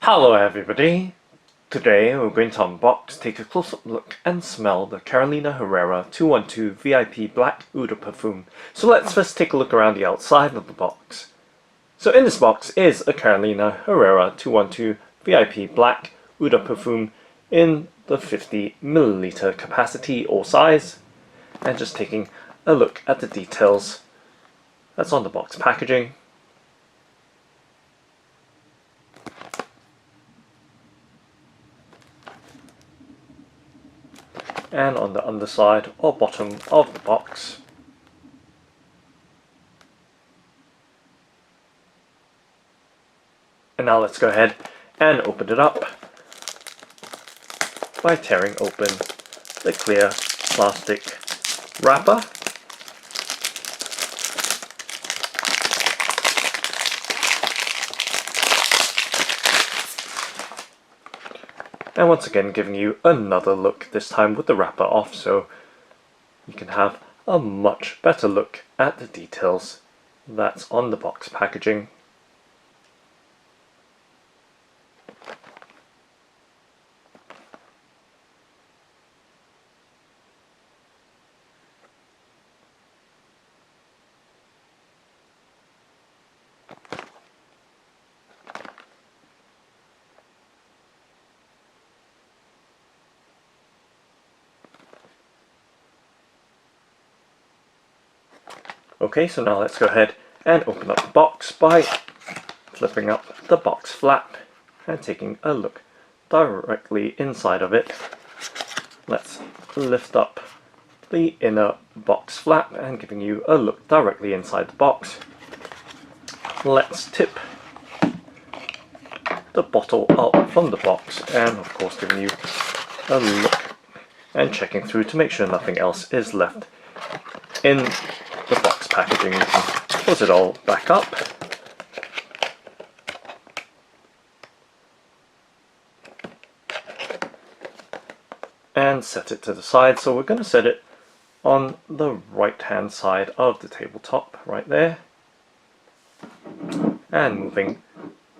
Hello everybody! Today we're going to unbox, take a close-up look and smell the Carolina Herrera 212 VIP Black Eau de Parfum. So let's first take a look around the outside of the box. So in this box is a Carolina Herrera 212 VIP Black Eau de Parfum in the 50ml capacity or size. And just taking a look at the details that's on the box packaging. And on the underside or bottom of the box. And now let's go ahead and open it up by tearing open the clear plastic wrapper. And once again giving you another look, this time with the wrapper off, so you can have a much better look at the details that's on the box packaging. Okay, so now let's go ahead and open up the box by flipping up the box flap and taking a look directly inside of it. Let's lift up the inner box flap and giving you a look directly inside the box. Let's tip the bottle out from the box and of course giving you a look and checking through to make sure nothing else is left in the box packaging. You can close it all back up. And set it to the side. So we're going to set it on the right hand side of the tabletop, right there. And moving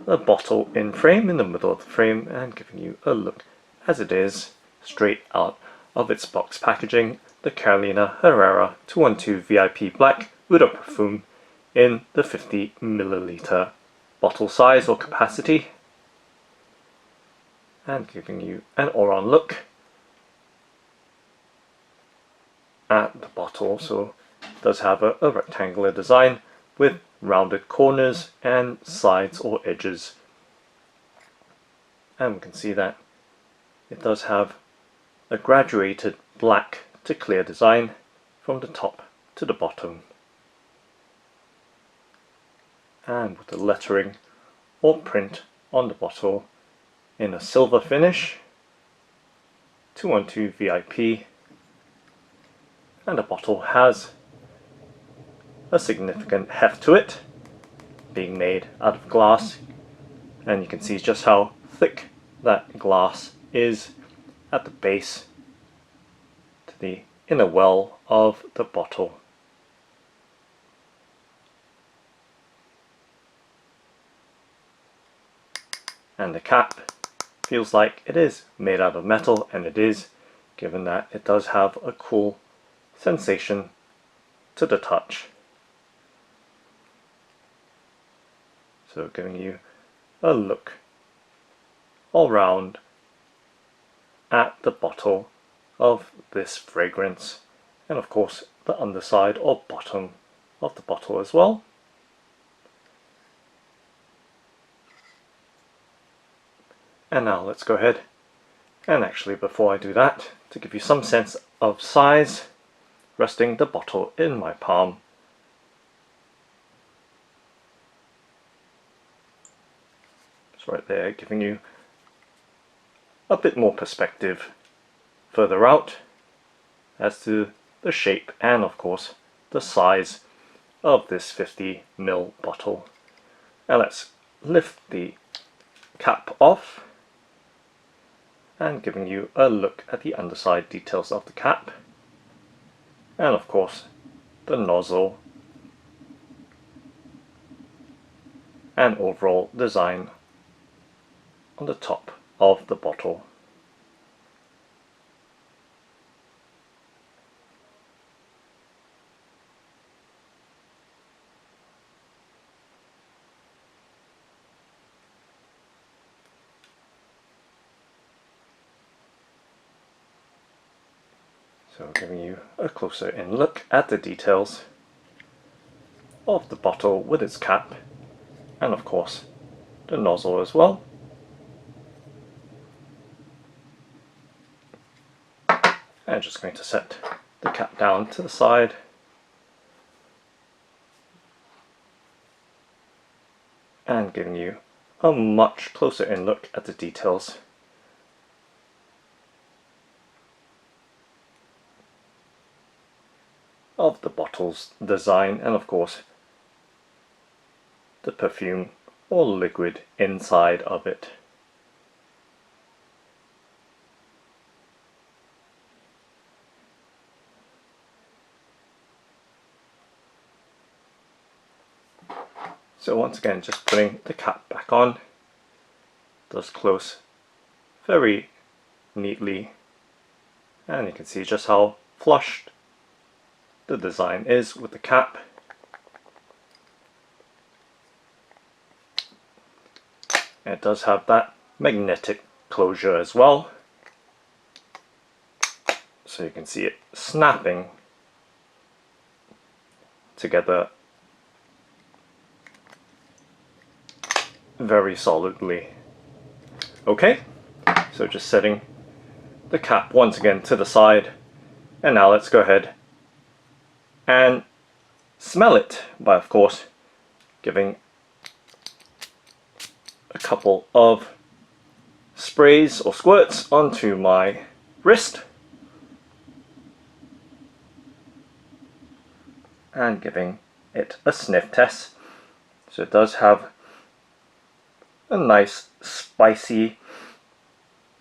the bottle in frame in the middle of the frame and giving you a look as it is straight out of its box packaging. The Carolina Herrera 212 VIP Black Eau de Parfum in the 50ml bottle size or capacity. And giving you an all-round look at the bottle. So it does have a rectangular design with rounded corners and sides or edges. And we can see that it does have a graduated black to clear design from the top to the bottom, and with the lettering or print on the bottle in a silver finish, 212 VIP, and the bottle has a significant heft to it, being made out of glass, and you can see just how thick that glass is at the base to the inner well of the bottle. And the cap feels like it is made out of metal, and it is, given that it does have a cool sensation to the touch. So giving you a look all round at the bottle of this fragrance, and of course the underside or bottom of the bottle as well. And now let's go ahead and actually, before I do that, to give you some sense of size, resting the bottle in my palm. It's right there, giving you a bit more perspective further out as to the shape and of course the size of this 50ml bottle. Now let's lift the cap off and giving you a look at the underside details of the cap, and of course the nozzle and overall design on the top of the bottle. So giving you a closer in look at the details of the bottle with its cap, and of course the nozzle as well. And just going to set the cap down to the side. And giving you a much closer in look at the details of the bottle's design, and of course the perfume or liquid inside of it. So once again, just putting the cap back on, does close very neatly, and you can see just how flushed the design is with the cap. And it does have that magnetic closure as well, so you can see it snapping together very solidly. Okay, so just setting the cap once again to the side, and now let's go ahead and smell it by, of course, giving a couple of sprays or squirts onto my wrist and giving it a sniff test. So it does have a nice spicy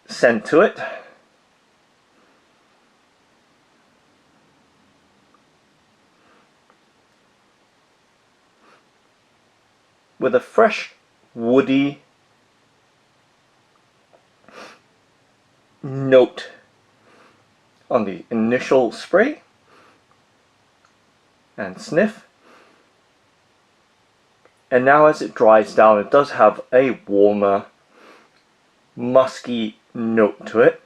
scent to it. With a fresh, woody note on the initial spray and sniff. And now as it dries down, it does have a warmer, musky note to it.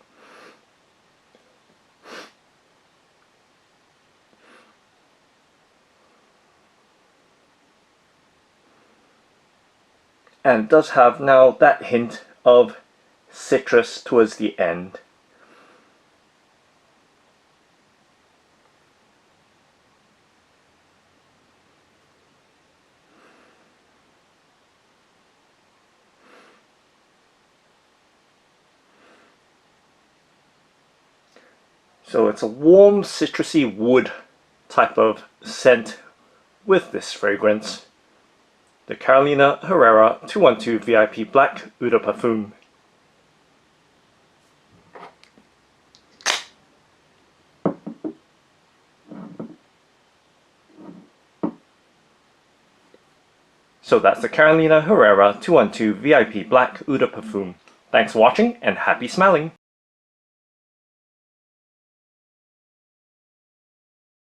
And it does have now that hint of citrus towards the end. So it's a warm citrusy wood type of scent with this fragrance. The Carolina Herrera 212 VIP Black Eau de Parfum. So that's the Carolina Herrera 212 VIP Black Eau de Parfum. Thanks for watching and happy smelling!